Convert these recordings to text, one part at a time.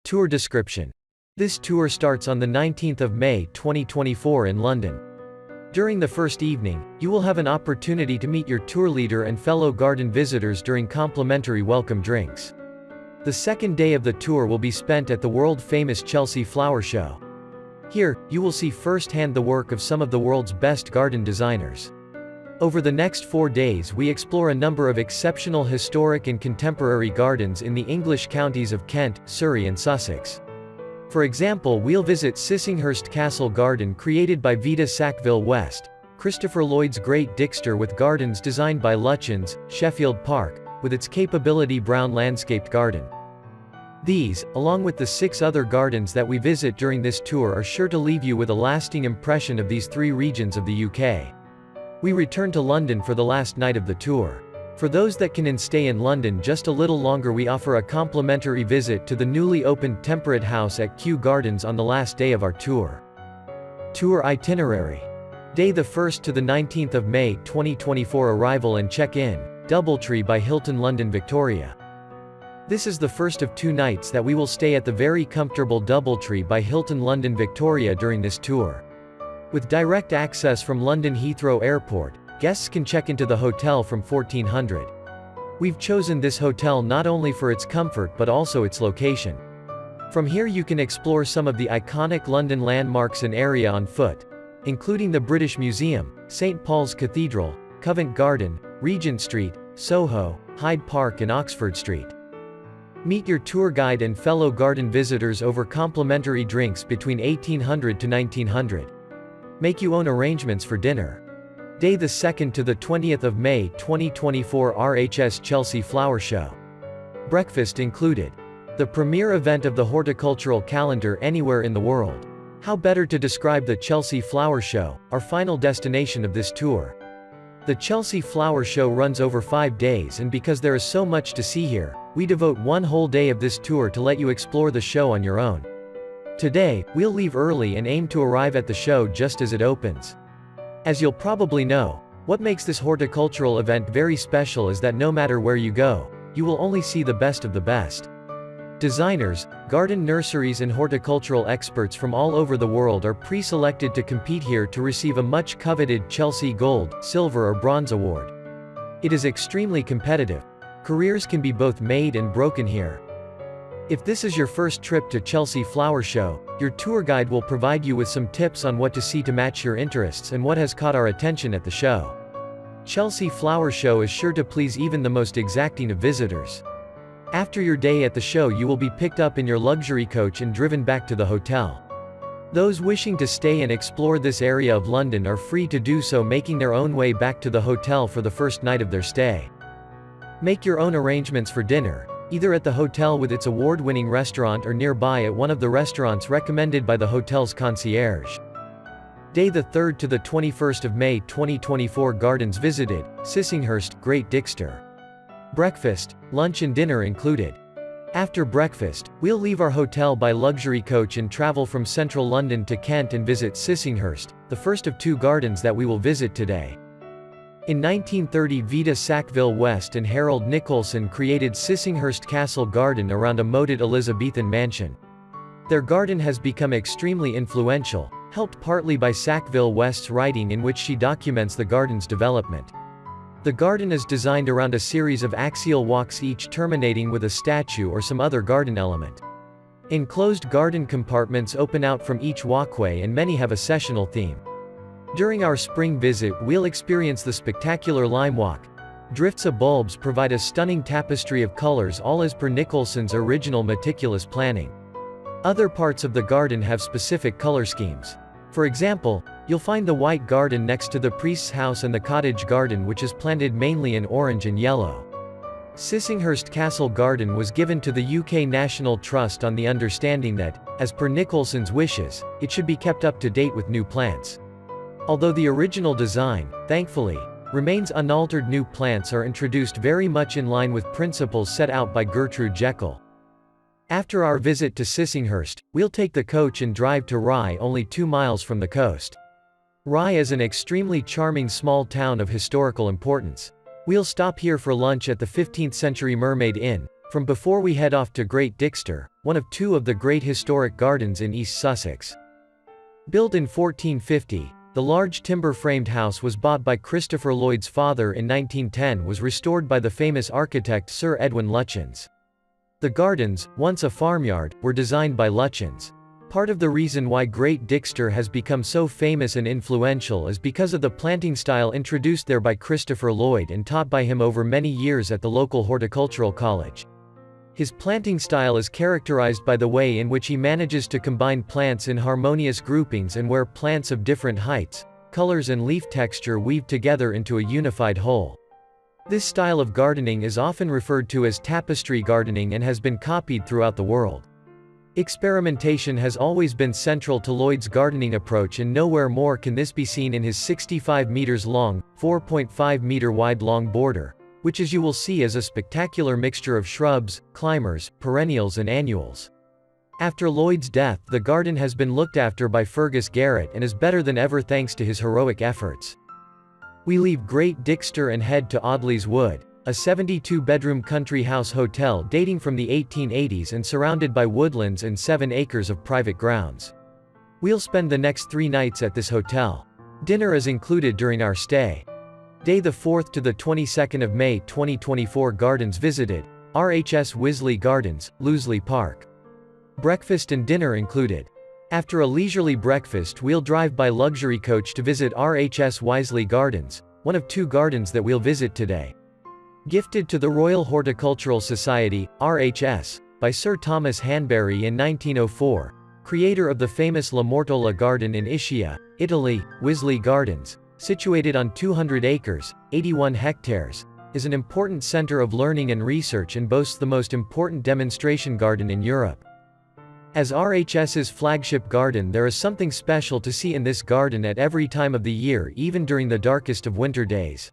Tour description. This tour starts on the 19th of May 2024 in London. During the first evening, you will have an opportunity to meet your tour leader and fellow garden visitors during complimentary welcome drinks. The second day of the tour will be spent at the world-famous Chelsea Flower Show. Here, you will see firsthand the work of some of the world's best garden designers. Over the next 4 days we explore a number of exceptional historic and contemporary gardens in the English counties of Kent, Surrey and Sussex. For example, we'll visit Sissinghurst Castle Garden created by Vita Sackville West, Christopher Lloyd's Great Dixter with gardens designed by Lutyens, Sheffield Park, with its capability brown landscaped garden. These, along with the 6 other gardens that we visit during this tour, are sure to leave you with a lasting impression of these 3 regions of the UK. We return to London for the last night of the tour. For those that can stay in London just a little longer, we offer a complimentary visit to the newly opened Temperate House at Kew Gardens on the last day of our tour. Tour itinerary. Day the 1st to the 19th of May 2024 arrival and check-in, Doubletree by Hilton London Victoria. This is the first of 2 nights that we will stay at the very comfortable Doubletree by Hilton London Victoria during this tour. With direct access from London Heathrow Airport, guests can check into the hotel from 1400. We've chosen this hotel not only for its comfort but also its location. From here you can explore some of the iconic London landmarks and area on foot, including the British Museum, St Paul's Cathedral, Covent Garden, Regent Street, Soho, Hyde Park and Oxford Street. Meet your tour guide and fellow garden visitors over complimentary drinks between 1800 to 1900. Make you own arrangements for dinner. Day the 2nd to the 20th of May 2024 RHS Chelsea Flower Show. Breakfast included. The premier event of the horticultural calendar anywhere in the world. How better to describe the Chelsea Flower Show, our final destination of this tour. The Chelsea Flower Show runs over 5 days, and because there is so much to see here, we devote 1 whole day of this tour to let you explore the show on your own. Today, we'll leave early and aim to arrive at the show just as it opens. As you'll probably know, what makes this horticultural event very special is that no matter where you go, you will only see the best of the best. Designers, garden nurseries and horticultural experts from all over the world are pre-selected to compete here to receive a much coveted Chelsea Gold, Silver or Bronze Award. It is extremely competitive. Careers can be both made and broken here. If this is your first trip to Chelsea Flower Show, your tour guide will provide you with some tips on what to see to match your interests and what has caught our attention at the show. Chelsea Flower Show is sure to please even the most exacting of visitors. After your day at the show you will be picked up in your luxury coach and driven back to the hotel. Those wishing to stay and explore this area of London are free to do so, making their own way back to the hotel for the first night of their stay. Make your own arrangements for dinner, either at the hotel with its award-winning restaurant or nearby at one of the restaurants recommended by the hotel's concierge. Day the 3rd to the 21st of May 2024 Gardens visited, Sissinghurst, Great Dixter. Breakfast, lunch and dinner included. After breakfast, we'll leave our hotel by luxury coach and travel from central London to Kent and visit Sissinghurst, the first of 2 gardens that we will visit today. In 1930 Vita Sackville West and Harold Nicolson created Sissinghurst Castle Garden around a moated Elizabethan mansion. Their garden has become extremely influential, helped partly by Sackville West's writing in which she documents the garden's development. The garden is designed around a series of axial walks, each terminating with a statue or some other garden element. Enclosed garden compartments open out from each walkway and many have a sessional theme. During our spring visit we'll experience the spectacular Lime Walk. Drifts of bulbs provide a stunning tapestry of colors, all as per Nicholson's original meticulous planning. Other parts of the garden have specific color schemes. For example, you'll find the White Garden next to the Priest's House and the Cottage Garden, which is planted mainly in orange and yellow. Sissinghurst Castle Garden was given to the UK National Trust on the understanding that, as per Nicholson's wishes, it should be kept up to date with new plants. Although the original design, thankfully, remains unaltered, new plants are introduced very much in line with principles set out by Gertrude Jekyll. After our visit to Sissinghurst, we'll take the coach and drive to Rye, only 2 miles from the coast. Rye is an extremely charming small town of historical importance. We'll stop here for lunch at the 15th Century Mermaid Inn, from before we head off to Great Dixter, one of two of the great historic gardens in East Sussex. Built in 1450, the large timber-framed house was bought by Christopher Lloyd's father in 1910 was restored by the famous architect Sir Edwin Lutyens. The gardens, once a farmyard, were designed by Lutyens. Part of the reason why Great Dixter has become so famous and influential is because of the planting style introduced there by Christopher Lloyd and taught by him over many years at the local horticultural college. His planting style is characterized by the way in which he manages to combine plants in harmonious groupings and where plants of different heights, colors and leaf texture weave together into a unified whole. This style of gardening is often referred to as tapestry gardening and has been copied throughout the world. Experimentation has always been central to Lloyd's gardening approach, and nowhere more can this be seen in his 65 meters long, 4.5 meter wide long border, which as you will see is a spectacular mixture of shrubs, climbers, perennials and annuals. After Lloyd's death, the garden has been looked after by Fergus Garrett and is better than ever thanks to his heroic efforts. We leave Great Dixter and head to Audley's Wood, a 72-bedroom country house hotel dating from the 1880s and surrounded by woodlands and 7 acres of private grounds. We'll spend the next 3 nights at this hotel. Dinner is included during our stay. Day the 4th to the 22nd of May 2024. Gardens visited: RHS Wisley Gardens, Loseley Park. Breakfast and dinner included. After a leisurely breakfast, we'll drive by luxury coach to visit RHS Wisley Gardens, one of 2 gardens that we'll visit today. Gifted to the Royal Horticultural Society, RHS, by Sir Thomas Hanbury in 1904, creator of the famous La Mortola Garden in Ischia, Italy, Wisley Gardens, situated on 200 acres, 81 hectares, is an important center of learning and research and boasts the most important demonstration garden in Europe. As RHS's flagship garden, there is something special to see in this garden at every time of the year, even during the darkest of winter days.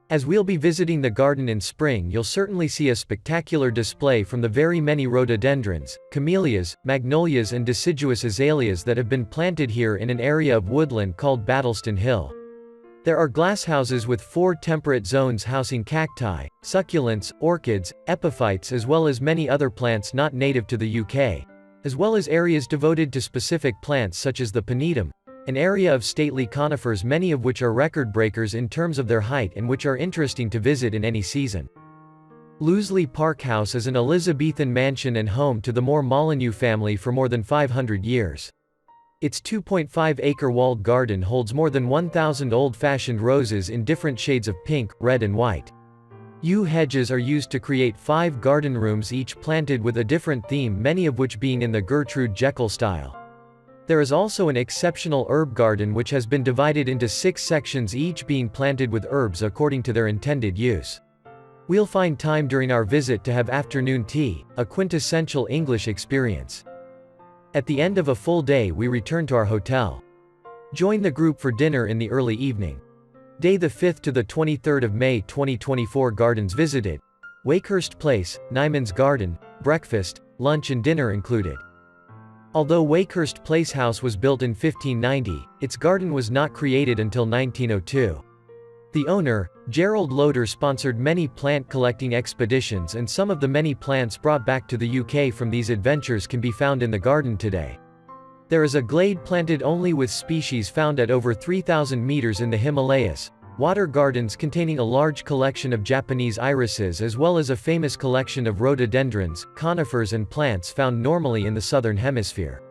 As we'll be visiting the garden in spring, you'll certainly see a spectacular display from the very many rhododendrons, camellias, magnolias and deciduous azaleas that have been planted here in an area of woodland called Battleston Hill. There are glasshouses with 4 temperate zones housing cacti, succulents, orchids, epiphytes as well as many other plants not native to the UK, as well as areas devoted to specific plants such as the panetum, an area of stately conifers, many of which are record breakers in terms of their height and which are interesting to visit in any season. Loseley Park House is an Elizabethan mansion and home to the Moore Molyneux family for more than 500 years. Its 2.5-acre walled garden holds more than 1,000 old-fashioned roses in different shades of pink, red and white. Yew hedges are used to create 5 garden rooms, each planted with a different theme, many of which being in the Gertrude Jekyll style. There is also an exceptional herb garden which has been divided into 6 sections, each being planted with herbs according to their intended use. We'll find time during our visit to have afternoon tea, a quintessential English experience. At the end of a full day, we return to our hotel. Join the group for dinner in the early evening. Day the 5th to the 23rd of May 2024. Gardens visited: Wakehurst Place, Nyman's Garden, breakfast, lunch and dinner included. Although Wakehurst Place House was built in 1590, its garden was not created until 1902. The owner, Gerald Loader, sponsored many plant collecting expeditions, and some of the many plants brought back to the UK from these adventures can be found in the garden today. There is a glade planted only with species found at over 3,000 meters in the Himalayas, water gardens containing a large collection of Japanese irises as well as a famous collection of rhododendrons, conifers and plants found normally in the southern hemisphere.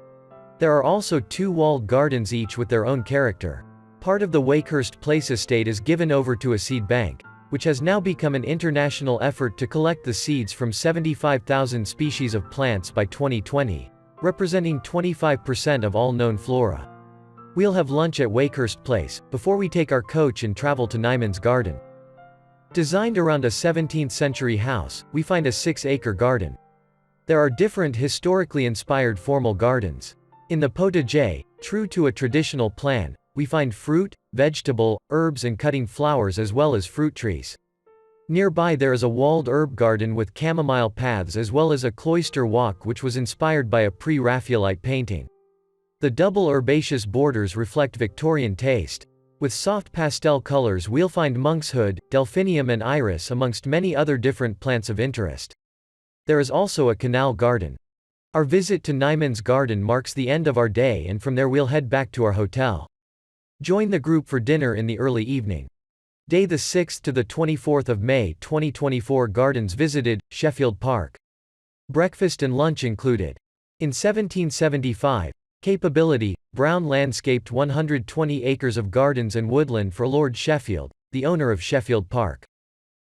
There are also 2 walled gardens, each with their own character. Part of the Wakehurst Place estate is given over to a seed bank, which has now become an international effort to collect the seeds from 75,000 species of plants by 2020, representing 25% of all known flora. We'll have lunch at Wakehurst Place, before we take our coach and travel to Nyman's Garden. Designed around a 17th-century house, we find a 6-acre garden. There are different historically inspired formal gardens. In the potager, true to a traditional plan, we find fruit, vegetable, herbs and cutting flowers as well as fruit trees. Nearby there is a walled herb garden with chamomile paths as well as a cloister walk which was inspired by a pre-Raphaelite painting. The double herbaceous borders reflect Victorian taste. With soft pastel colors we'll find monkshood, delphinium and iris amongst many other different plants of interest. There is also a canal garden. Our visit to Nyman's Garden marks the end of our day, and from there we'll head back to our hotel. Join the group for dinner in the early evening. Day the 6th to the 24th of May 2024. Gardens visited, Sheffield Park. Breakfast and lunch included. In 1775, capability, Brown landscaped 120 acres of gardens and woodland for Lord Sheffield, the owner of Sheffield Park.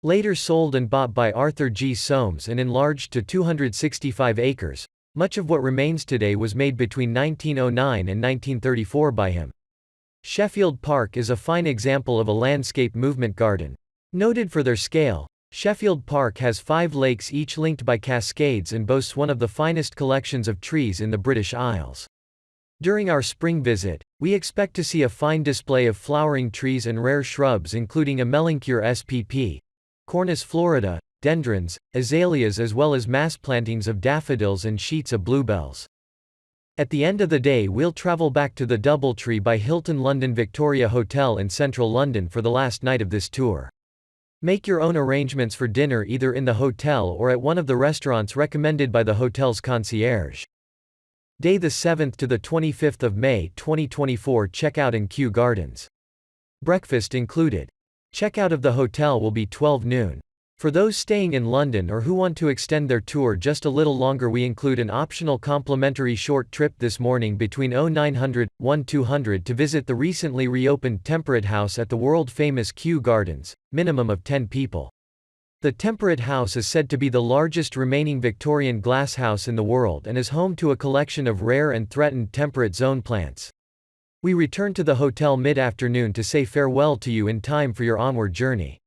Later sold and bought by Arthur G. Soames and enlarged to 265 acres. Much of what remains today was made between 1909 and 1934 by him. Sheffield Park is a fine example of a landscape movement garden. Noted for their scale, Sheffield Park has 5 lakes each linked by cascades and boasts one of the finest collections of trees in the British Isles. During our spring visit, we expect to see a fine display of flowering trees and rare shrubs including a Melancure spp, Cornus florida, dendrons, azaleas, as well as mass plantings of daffodils and sheets of bluebells. At the end of the day we'll travel back to the Doubletree by Hilton London Victoria Hotel in central London for the last night of this tour. Make your own arrangements for dinner either in the hotel or at one of the restaurants recommended by the hotel's concierge. Day the 7th to the 25th of May 2024. Checkout in Kew Gardens. Breakfast included. Checkout of the hotel will be 12 noon. For those staying in London or who want to extend their tour just a little longer, we include an optional complimentary short trip this morning between 0900–1200 to visit the recently reopened Temperate House at the world-famous Kew Gardens, minimum of 10 people. The Temperate House is said to be the largest remaining Victorian glasshouse in the world and is home to a collection of rare and threatened temperate zone plants. We return to the hotel mid-afternoon to say farewell to you in time for your onward journey.